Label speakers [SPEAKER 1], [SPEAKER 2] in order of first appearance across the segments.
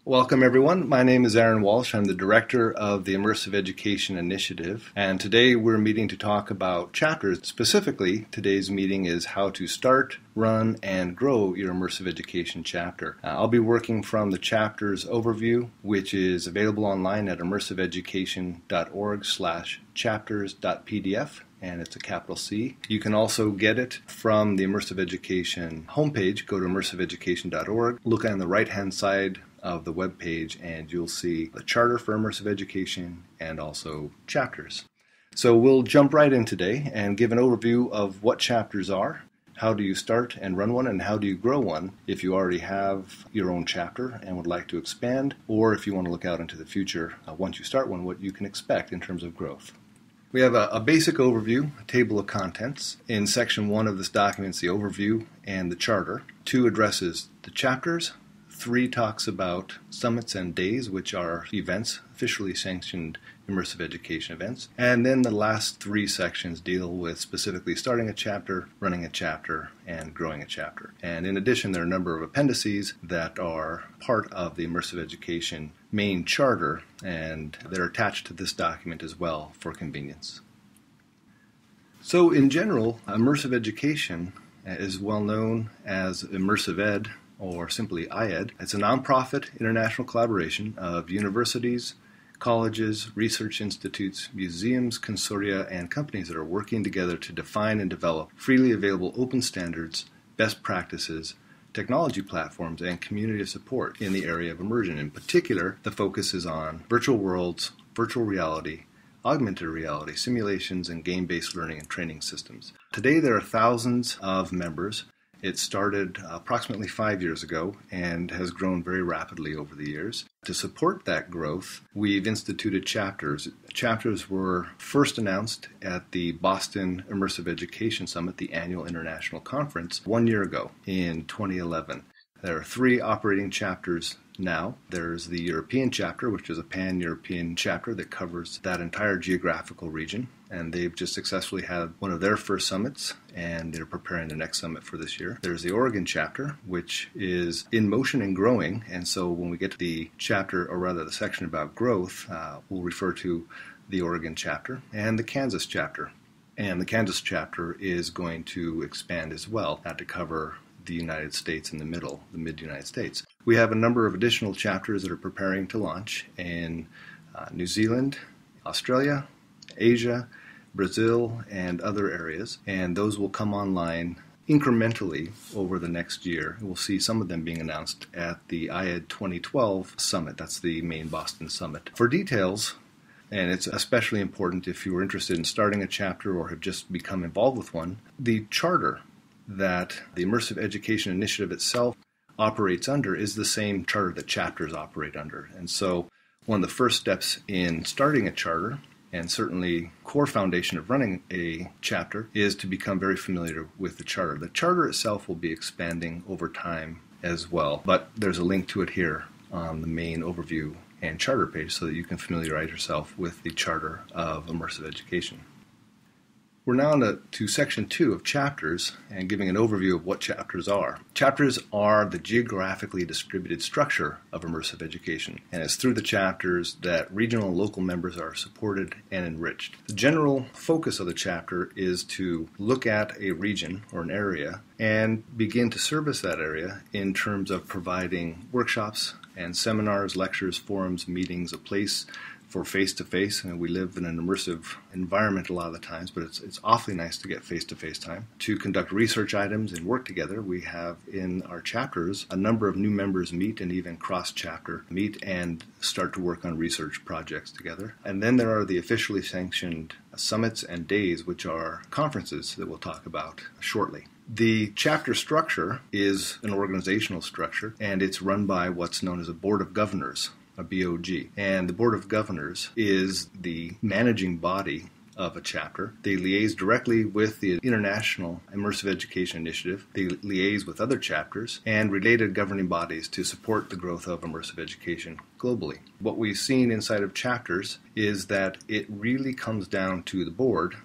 [SPEAKER 1] Welcome everyone. My name is Aaron Walsh. I'm the director of the Immersive Education Initiative, and today we're meeting to talk about chapters. Specifically, today's meeting is how to start, run, and grow your Immersive Education chapter. I'll be working from the chapters overview, which is available online at immersiveeducation.org/chapters.pdf. And it's a capital C. You can also get it from the Immersive Education homepage. Go to immersiveeducation.org. Look on the right-hand side of the web page and you'll see the charter for Immersive Education and also chapters. So we'll jump right in today and give an overview of what chapters are, how do you start and run one, and how do you grow one if you already have your own chapter and would like to expand, or if you want to look out into the future, once you start one, what you can expect in terms of growth. We have a basic overview, a table of contents. In section 1 of this document is the overview and the charter. 2 addresses the chapters. 3 talks about summits and days, which are events, officially sanctioned immersive education events. And then the last 3 sections deal with specifically starting a chapter, running a chapter, and growing a chapter. And in addition, there are a number of appendices that are part of the Immersive Education main charter, and they're attached to this document as well for convenience. So in general, immersive education is well known as Immersive Ed, or simply iED. It's a nonprofit international collaboration of universities, colleges, research institutes, museums, consortia, and companies that are working together to define and develop freely available open standards, best practices, technology platforms, and community support in the area of immersion. In particular, the focus is on virtual worlds, virtual reality, augmented reality, simulations, and game-based learning and training systems. Today there are thousands of members. It started approximately 5 years ago and has grown very rapidly over the years. To support that growth, we've instituted chapters. Chapters were first announced at the Boston Immersive Education Summit, the annual international conference, 1 year ago in 2011. There are 3 operating chapters now. There's the European chapter, which is a pan-European chapter that covers that entire geographical region. And they've just successfully had one of their first summits, and they're preparing the next summit for this year. There's the Oregon chapter, which is in motion and growing. And so when we get to the chapter, or rather the section about growth, we'll refer to the Oregon chapter and the Kansas chapter. And the Kansas chapter is going to expand as well to cover the United States in the mid-United States. We have a number of additional chapters that are preparing to launch in New Zealand, Australia, Asia, Brazil, and other areas, and those will come online incrementally over the next year. We'll see some of them being announced at the iED 2012 summit. That's the main Boston summit. For details, and it's especially important if you are interested in starting a chapter or have just become involved with one, the charter that the Immersive Education Initiative itself operates under is the same charter that chapters operate under. And so one of the first steps in starting a charter, and certainly core foundation of running a chapter, is to become very familiar with the charter. The charter itself will be expanding over time as well, but there's a link to it here on the main overview and charter page so that you can familiarize yourself with the charter of Immersive Education. We're now on to section 2 of chapters and giving an overview of what chapters are. Chapters are the geographically distributed structure of immersive education, and it's through the chapters that regional and local members are supported and enriched. The general focus of the chapter is to look at a region or an area and begin to service that area in terms of providing workshops and seminars, lectures, forums, meetings, a place for face-to-face, and we live in an immersive environment a lot of the times, but it's awfully nice to get face-to-face time. To conduct research items and work together, we have in our chapters a number of new members meet and even cross-chapter meet and start to work on research projects together. And then there are the officially sanctioned summits and days, which are conferences that we'll talk about shortly. The chapter structure is an organizational structure, and it's run by what's known as a Board of Governors, a BOG. And the Board of Governors is the managing body of a chapter. They liaise directly with the International Immersive Education Initiative. They liaise with other chapters and related governing bodies to support the growth of immersive education globally. What we've seen inside of chapters is that it really comes down to the board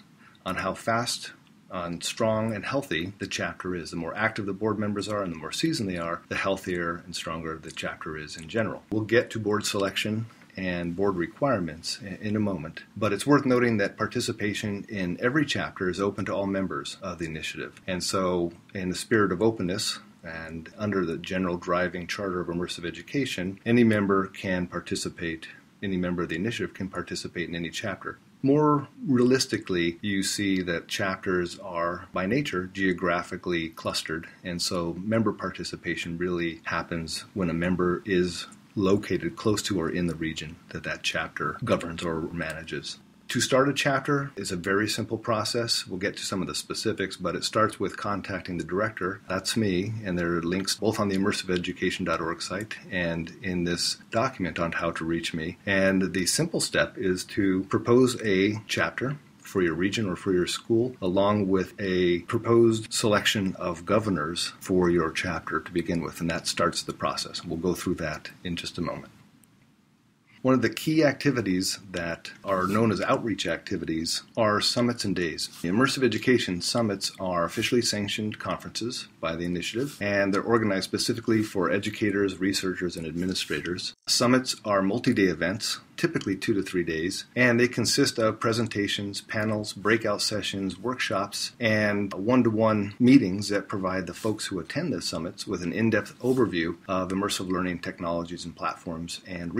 [SPEAKER 1] on how fast on strong and healthy the chapter is. The more active the board members are and the more seasoned they are, the healthier and stronger the chapter is in general. We'll get to board selection and board requirements in a moment, but it's worth noting that participation in every chapter is open to all members of the initiative. And so, in the spirit of openness, and under the general driving charter of immersive education, any member of the initiative can participate in any chapter. More realistically, you see that chapters are, by nature, geographically clustered, and so member participation really happens when a member is located close to or in the region that chapter governs or manages. To start a chapter is a very simple process. We'll get to some of the specifics, but it starts with contacting the director. That's me, and there are links both on the immersiveeducation.org site and in this document on how to reach me. And the simple step is to propose a chapter for your region or for your school, along with a proposed selection of governors for your chapter to begin with, and that starts the process. We'll go through that in just a moment. One of the key activities that are known as outreach activities are summits and days. The Immersive Education Summits are officially sanctioned conferences by the initiative, and they're organized specifically for educators, researchers, and administrators. Summits are multi-day events, typically 2 to 3 days, and they consist of presentations, panels, breakout sessions, workshops, and one-to-one meetings that provide the folks who attend the summits with an in-depth overview of immersive learning technologies and platforms and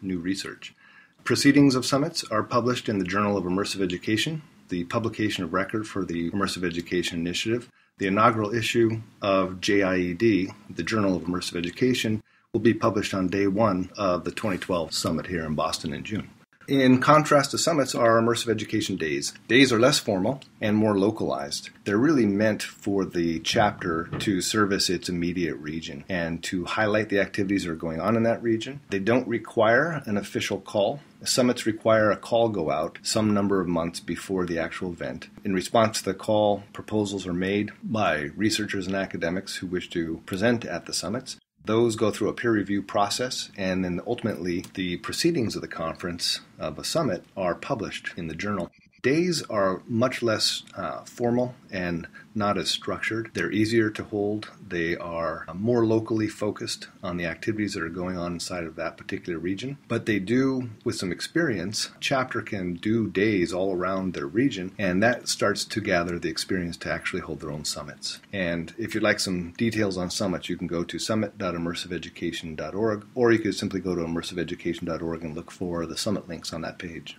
[SPEAKER 1] new research. Proceedings of summits are published in the Journal of Immersive Education, the publication of record for the Immersive Education Initiative. The inaugural issue of JIED, the Journal of Immersive Education, will be published on day 1 of the 2012 summit here in Boston in June. In contrast to summits are Immersive Education Days. Days are less formal and more localized. They're really meant for the chapter to service its immediate region and to highlight the activities that are going on in that region. They don't require an official call. Summits require a call go out some number of months before the actual event. In response to the call, proposals are made by researchers and academics who wish to present at the summits. Those go through a peer review process, and then ultimately the proceedings of the conference of a summit are published in the journal. Days are much less formal and not as structured. They're easier to hold. They are more locally focused on the activities that are going on inside of that particular region. But they do, with some experience, chapter can do days all around their region, and that starts to gather the experience to actually hold their own summits. And if you'd like some details on summits, you can go to summit.immersiveeducation.org, or you could simply go to immersiveeducation.org and look for the summit links on that page.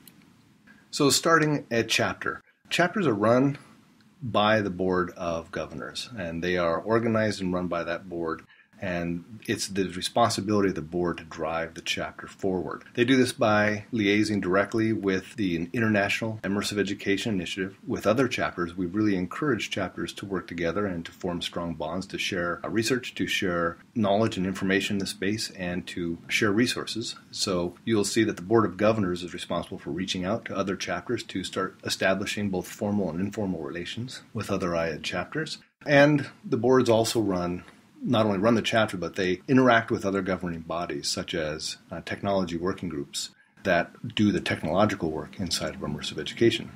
[SPEAKER 1] So starting at chapter. Chapters are run by the Board of Governors, and they are organized and run by that board, and it's the responsibility of the board to drive the chapter forward. They do this by liaising directly with the International Immersive Education Initiative, with other chapters. We really encourage chapters to work together and to form strong bonds, to share research, to share knowledge and information in the space, and to share resources. So you'll see that the Board of Governors is responsible for reaching out to other chapters to start establishing both formal and informal relations with other iED chapters. And the boards also not only run the chapter, but they interact with other governing bodies, such as technology working groups that do the technological work inside of immersive education.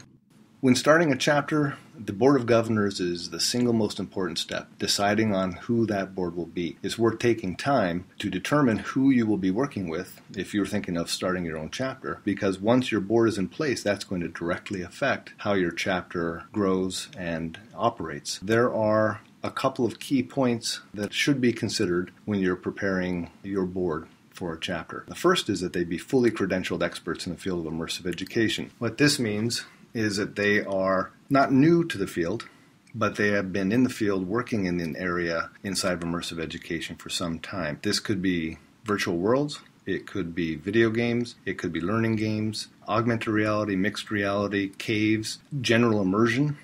[SPEAKER 1] When starting a chapter, the Board of Governors is the single most important step, deciding on who that board will be. It's worth taking time to determine who you will be working with if you're thinking of starting your own chapter, because once your board is in place, that's going to directly affect how your chapter grows and operates. There are a couple of key points that should be considered when you're preparing your board for a chapter. The first is that they be fully credentialed experts in the field of immersive education. What this means is that they are not new to the field, but they have been in the field working in an area inside of immersive education for some time. This could be virtual worlds, it could be video games, it could be learning games, augmented reality, mixed reality, caves, general immersion.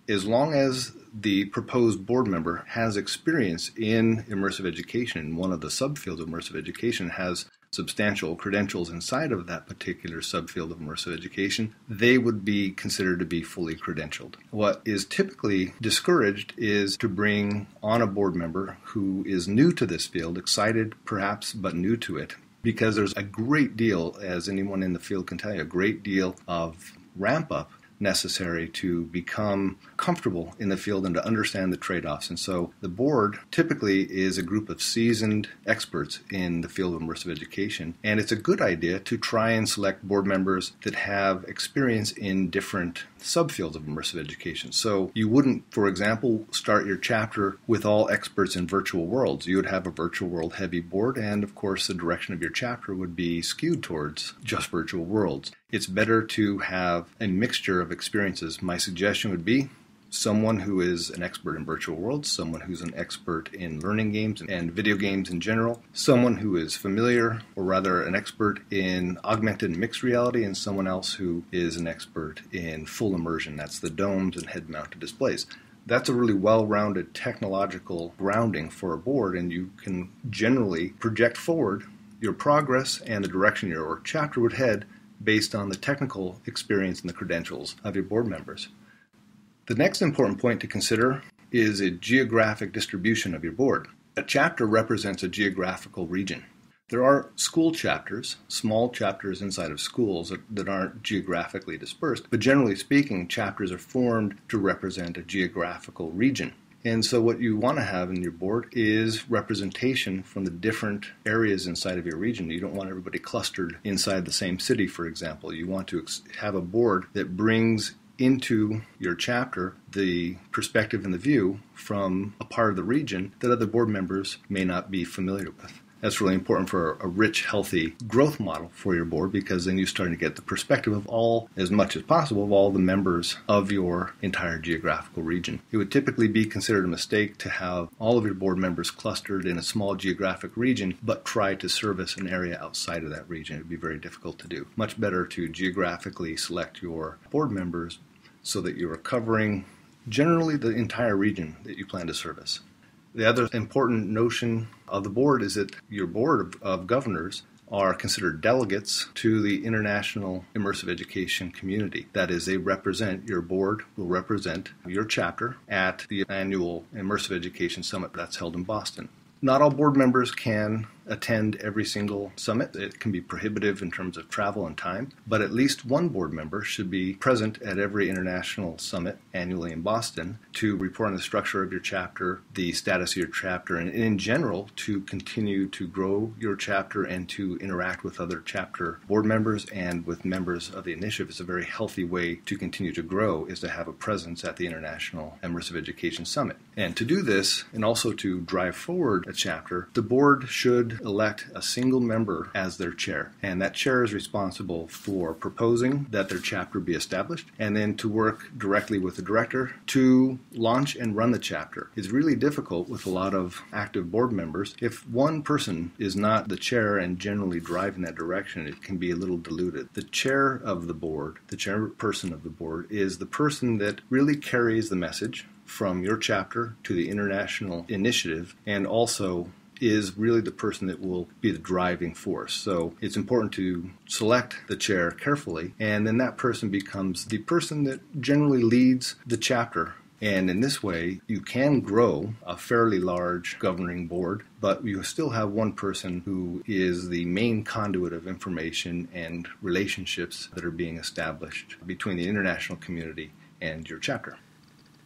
[SPEAKER 1] As long as the proposed board member has experience in immersive education, one of the subfields of immersive education has substantial credentials inside of that particular subfield of immersive education, they would be considered to be fully credentialed. What is typically discouraged is to bring on a board member who is new to this field, excited perhaps, but new to it, because there's a great deal, as anyone in the field can tell you, a great deal of ramp up necessary to become comfortable in the field and to understand the trade-offs. And so the board typically is a group of seasoned experts in the field of immersive education, and it's a good idea to try and select board members that have experience in different subfields of immersive education. So you wouldn't, for example, start your chapter with all experts in virtual worlds. You would have a virtual world heavy board, and of course the direction of your chapter would be skewed towards just virtual worlds. It's better to have a mixture of experiences. My suggestion would be someone who is an expert in virtual worlds, someone who's an expert in learning games and video games in general, someone who is familiar, or rather an expert in augmented and mixed reality, and someone else who is an expert in full immersion. That's the domes and head-mounted displays. That's a really well-rounded technological grounding for a board, and you can generally project forward your progress and the direction your chapter would head based on the technical experience and the credentials of your board members. The next important point to consider is a geographic distribution of your board. A chapter represents a geographical region. There are school chapters, small chapters inside of schools that aren't geographically dispersed, but generally speaking, chapters are formed to represent a geographical region. And so what you want to have in your board is representation from the different areas inside of your region. You don't want everybody clustered inside the same city, for example. You want to have a board that brings into your chapter the perspective and the view from a part of the region that other board members may not be familiar with. That's really important for a rich, healthy growth model for your board, because then you're starting to get the perspective of all, as much as possible, of all the members of your entire geographical region. It would typically be considered a mistake to have all of your board members clustered in a small geographic region, but try to service an area outside of that region. It would be very difficult to do. Much better to geographically select your board members so that you are covering generally the entire region that you plan to service. The other important notion of the board is that your board of governors are considered delegates to the international immersive education community. That is, your board will represent your chapter at the annual Immersive Education Summit that's held in Boston. Not all board members can attend every single summit. It can be prohibitive in terms of travel and time, but at least one board member should be present at every international summit annually in Boston to report on the structure of your chapter, the status of your chapter, and in general to continue to grow your chapter and to interact with other chapter board members and with members of the initiative. It's a very healthy way to continue to grow, is to have a presence at the International Immersive Education Summit. And to do this, and also to drive forward a chapter, the board should elect a single member as their chair. And that chair is responsible for proposing that their chapter be established, and then to work directly with the director to launch and run the chapter. It's really difficult with a lot of active board members. If one person is not the chair and generally driving that direction, it can be a little diluted. The chair of the board, the chairperson of the board, is the person that really carries the message from your chapter to the international initiative, and also is really the person that will be the driving force. So it's important to select the chair carefully, and then that person becomes the person that generally leads the chapter. And in this way, you can grow a fairly large governing board, but you still have one person who is the main conduit of information and relationships that are being established between the international community and your chapter.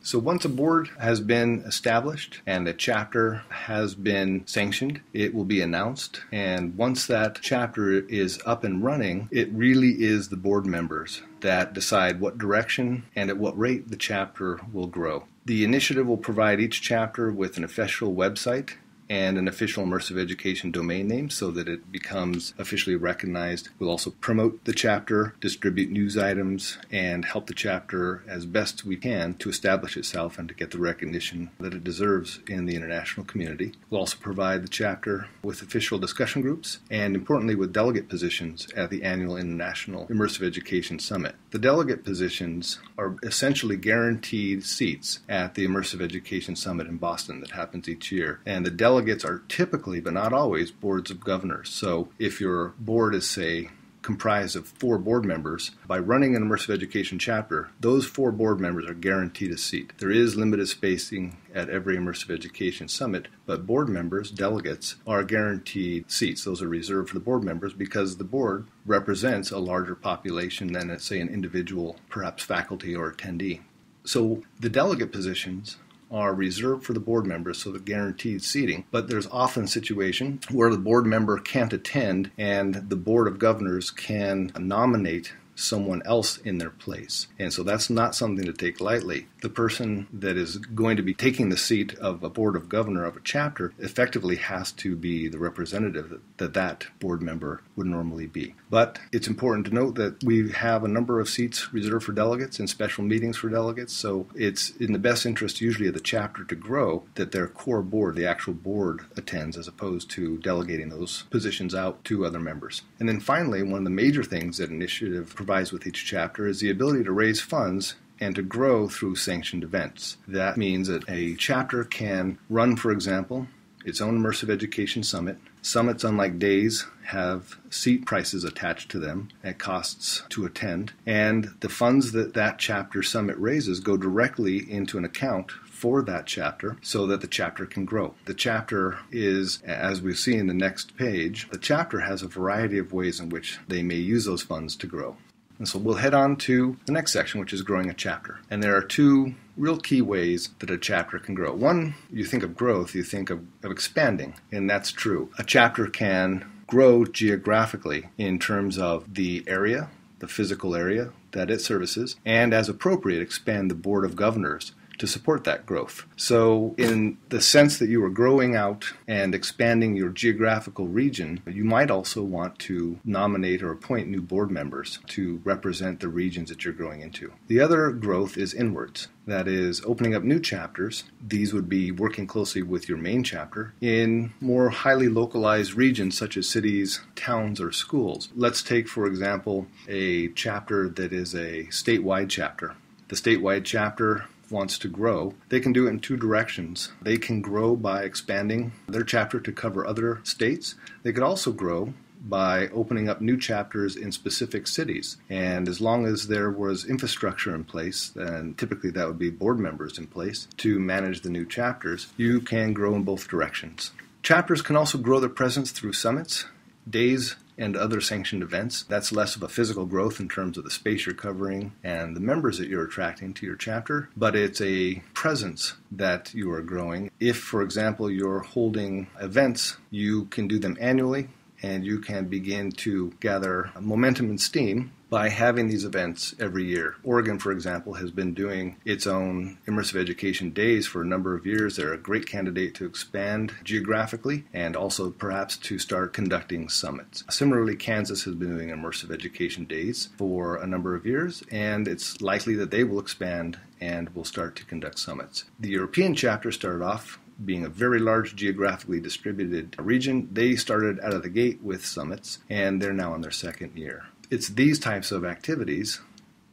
[SPEAKER 1] So once a board has been established and a chapter has been sanctioned, it will be announced. And once that chapter is up and running, it really is the board members that decide what direction and at what rate the chapter will grow. The initiative will provide each chapter with an official website and an official immersive education domain name so that it becomes officially recognized. We'll also promote the chapter, distribute news items, and help the chapter as best we can to establish itself and to get the recognition that it deserves in the international community. We'll also provide the chapter with official discussion groups and, importantly, with delegate positions at the annual International Immersive Education Summit. The delegate positions are essentially guaranteed seats at the Immersive Education Summit in Boston that happens each year, and the delegates are typically, but not always, boards of governors. So if your board is, say, comprised of 4 board members. By running an Immersive Education chapter, those 4 board members are guaranteed a seat. There is limited spacing at every Immersive Education Summit, but board members, delegates, are guaranteed seats. Those are reserved for the board members because the board represents a larger population than, say, an individual, perhaps faculty or attendee. So the delegate positions are reserved for the board members, so they're guaranteed seating, but there's often a situation where the board member can't attend and the Board of Governors can nominate someone else in their place. And so that's not something to take lightly. The person that is going to be taking the seat of a board of governor of a chapter effectively has to be the representative that board member would normally be. But it's important to note that we have a number of seats reserved for delegates and special meetings for delegates, so it's in the best interest usually of the chapter to grow that their core board, the actual board, attends as opposed to delegating those positions out to other members. And then finally, one of the major things that initiative provides with each chapter is the ability to raise funds and to grow through sanctioned events. That means that a chapter can run, for example, its own Immersive Education Summit. Summits, unlike days, have seat prices attached to them at costs to attend, and the funds that chapter summit raises go directly into an account for that chapter so that the chapter can grow. The chapter is, as we see in the next page, the chapter has a variety of ways in which they may use those funds to grow. And so we'll head on to the next section, which is growing a chapter. And there are 2 real key ways that a chapter can grow. One, you think of growth, you think of expanding, and that's true. A chapter can grow geographically in terms of the area, the physical area that it services, and as appropriate, expand the Board of Governors to support that growth. So in the sense that you are growing out and expanding your geographical region, you might also want to nominate or appoint new board members to represent the regions that you're growing into. The other growth is inwards. That is, opening up new chapters. These would be working closely with your main chapter in more highly localized regions such as cities, towns, or schools. Let's take, for example, a chapter that is a statewide chapter. The statewide chapter wants to grow. They can do it in 2 directions. They can grow by expanding their chapter to cover other states. They could also grow by opening up new chapters in specific cities. And as long as there was infrastructure in place, and typically that would be board members in place, to manage the new chapters, you can grow in both directions. Chapters can also grow their presence through summits, days, and other sanctioned events. That's less of a physical growth in terms of the space you're covering and the members that you're attracting to your chapter, but it's a presence that you are growing. If, for example, you're holding events, you can do them annually, and you can begin to gather momentum and steam by having these events every year. Oregon, for example, has been doing its own Immersive Education Days for a number of years. They're a great candidate to expand geographically and also perhaps to start conducting summits. Similarly, Kansas has been doing Immersive Education Days for a number of years, and it's likely that they will expand and will start to conduct summits. The European chapter started off being a very large geographically distributed region. They started out of the gate with summits, and they're now in their 2nd year. It's these types of activities,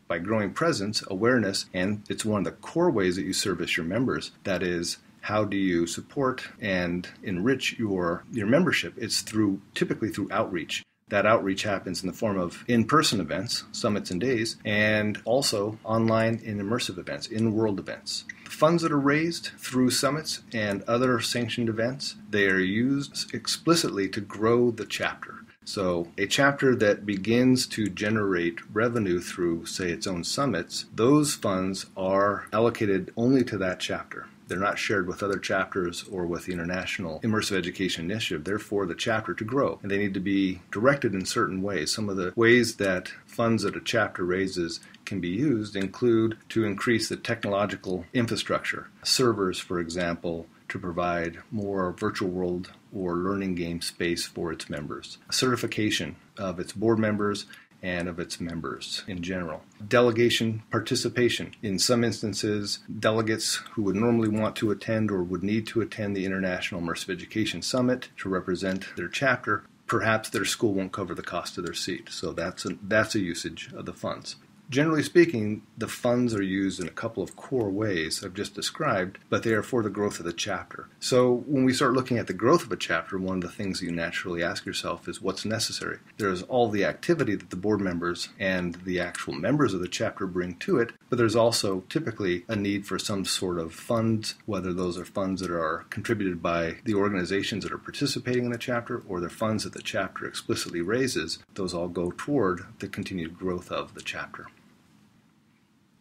[SPEAKER 1] by growing presence, awareness, and it's one of the core ways that you service your members. That is, how do you support and enrich your membership? It's typically through outreach. That outreach happens in the form of in-person events, summits and days, and also online and immersive events, in-world events. The funds that are raised through summits and other sanctioned events, they are used explicitly to grow the chapter. So a chapter that begins to generate revenue through, say, its own summits, those funds are allocated only to that chapter. They're not shared with other chapters or with the International Immersive Education Initiative. They're for the chapter to grow, and they need to be directed in certain ways. Some of the ways that funds that a chapter raises can be used include to increase the technological infrastructure. Servers, for example, to provide more virtual world or learning game space for its members. Certification of its board members and of its members in general. Delegation participation. In some instances, delegates who would normally want to attend or would need to attend the International Immersive Education Summit to represent their chapter, perhaps their school won't cover the cost of their seat. So that's a usage of the funds. Generally speaking, the funds are used in a couple of core ways I've just described, but they are for the growth of the chapter. So when we start looking at the growth of a chapter, one of the things you naturally ask yourself is what's necessary. There's all the activity that the board members and the actual members of the chapter bring to it, but there's also typically a need for some sort of funds, whether those are funds that are contributed by the organizations that are participating in the chapter or they're funds that the chapter explicitly raises. Those all go toward the continued growth of the chapter.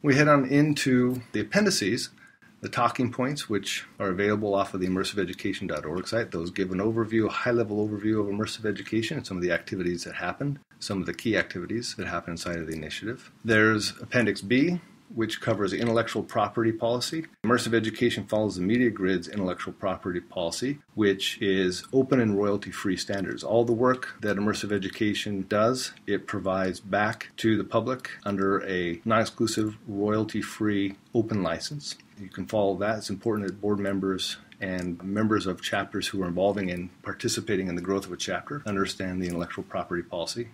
[SPEAKER 1] We head on into the appendices, the talking points, which are available off of the immersiveeducation.org site. Those give an overview, a high-level overview of immersive education and some of the activities that happened, some of the key activities that happen inside of the initiative. There's Appendix B, which covers intellectual property policy. Immersive Education follows the Media Grid's intellectual property policy, which is open and royalty-free standards. All the work that Immersive Education does, it provides back to the public under a non-exclusive, royalty-free open license. You can follow that. It's important that board members and members of chapters who are involving in participating in the growth of a chapter understand the intellectual property policy.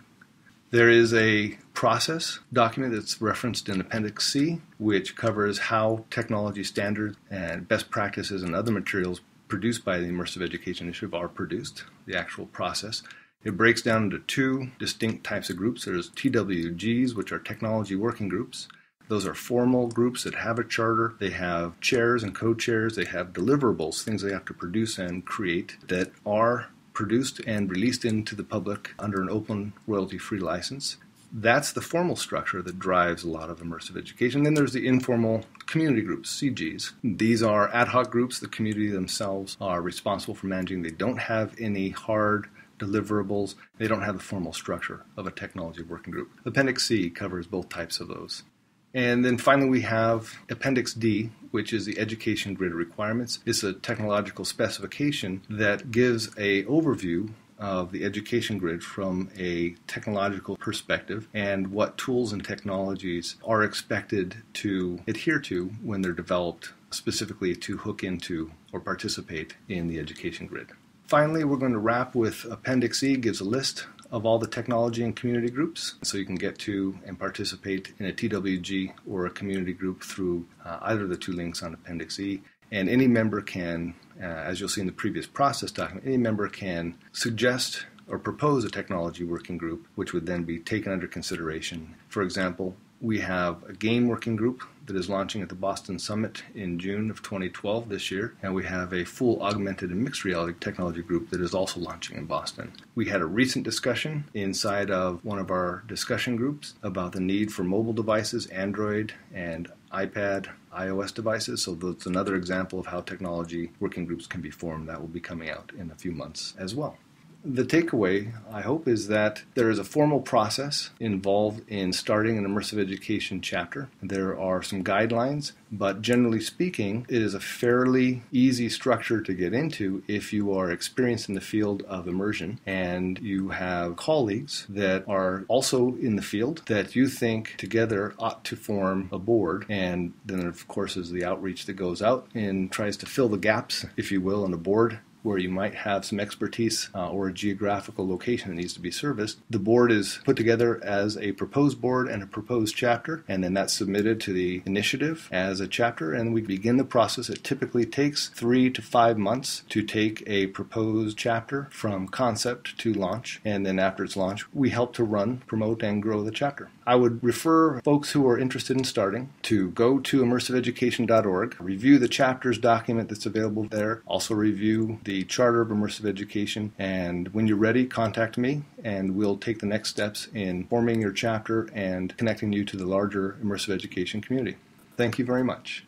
[SPEAKER 1] There is a process document that's referenced in Appendix C, which covers how technology standards and best practices and other materials produced by the Immersive Education Initiative are produced, the actual process. It breaks down into two distinct types of groups. There's TWGs, which are technology working groups. Those are formal groups that have a charter. They have chairs and co-chairs. They have deliverables, things they have to produce and create that are produced and released into the public under an open royalty-free license. That's the formal structure that drives a lot of immersive education. Then there's the informal community groups, CGs. These are ad hoc groups the community themselves are responsible for managing. They don't have any hard deliverables. They don't have the formal structure of a technology working group. Appendix C covers both types of those. And then finally we have Appendix D, which is the Education Grid Requirements. It's a technological specification that gives an overview of the education grid from a technological perspective and what tools and technologies are expected to adhere to when they're developed specifically to hook into or participate in the education grid. Finally, we're going to wrap with Appendix E, gives a list of all the technology and community groups, so you can get to and participate in a TWG or a community group through either of the two links on Appendix E. And any member can, as you'll see in the previous process document, any member can suggest or propose a technology working group, which would then be taken under consideration. For example, we have a game working group that is launching at the Boston Summit in June of 2012 this year, and we have a full augmented and mixed reality technology group that is also launching in Boston. We had a recent discussion inside of one of our discussion groups about the need for mobile devices, Android and iPad, iOS devices, so that's another example of how technology working groups can be formed. That will be coming out in a few months as well. The takeaway, I hope, is that there is a formal process involved in starting an immersive education chapter. There are some guidelines, but generally speaking, it is a fairly easy structure to get into if you are experienced in the field of immersion and you have colleagues that are also in the field that you think together ought to form a board. And then, of course, is the outreach that goes out and tries to fill the gaps, if you will, on the board where you might have some expertise or a geographical location that needs to be serviced. The board is put together as a proposed board and a proposed chapter, and then that's submitted to the initiative as a chapter, and we begin the process. It typically takes 3 to 5 months to take a proposed chapter from concept to launch, and then after it's launched, we help to run, promote, and grow the chapter. I would refer folks who are interested in starting to go to immersiveeducation.org, review the chapters document that's available there, also review the Charter of Immersive Education, and when you're ready, contact me and we'll take the next steps in forming your chapter and connecting you to the larger immersive education community. Thank you very much.